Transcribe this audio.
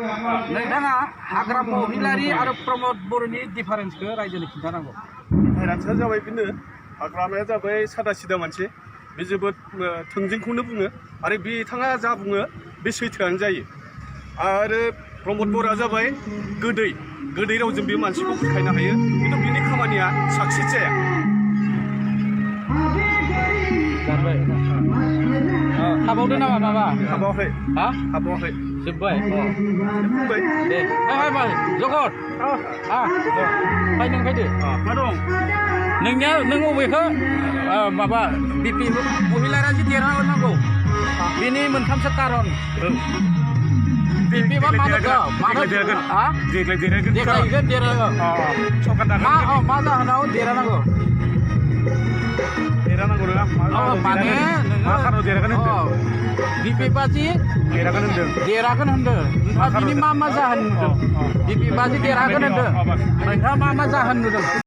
नोंथाङा हाग्रा महिलारि आरो प्रमद बर'नि डिफारेन्सखौ रायजोनो खिन्थानांगौ। डिफारेन्सआ जाबाय बेनो हाग्रामाया जाबाय सादा सिदा मानसि बे जोबोद थोंजोंखौनो बुङो आरो बिथाङा जा बुङो बे सैथोआनो जायो आरो प्रमद बर'आ जाबाय गोदै रावजों बे मानसिखौ बुरखायनो हायो खिन्थु बिनि खामानिया साक्सेस जाया। हाबावदो नामा माबा? हाबावाखै। हा? हाबावाखै। जोब्बाय? जोब्बाय। दे जगत फै नों फैदो। मा दं? नों अबेखौ माबा BPF महिलारा जि देरहानांगौ बेनि मोनथामसो कारन BPF मा देरहागोन मा जाहोनाव देरहानांगौ माने BPF जि देरहागोन होनदों नोंथाङा बिनि मा जाहोन नुदों? BPF जि देरहागोन होनदों नोंथाङा मा जाहोन नुदों?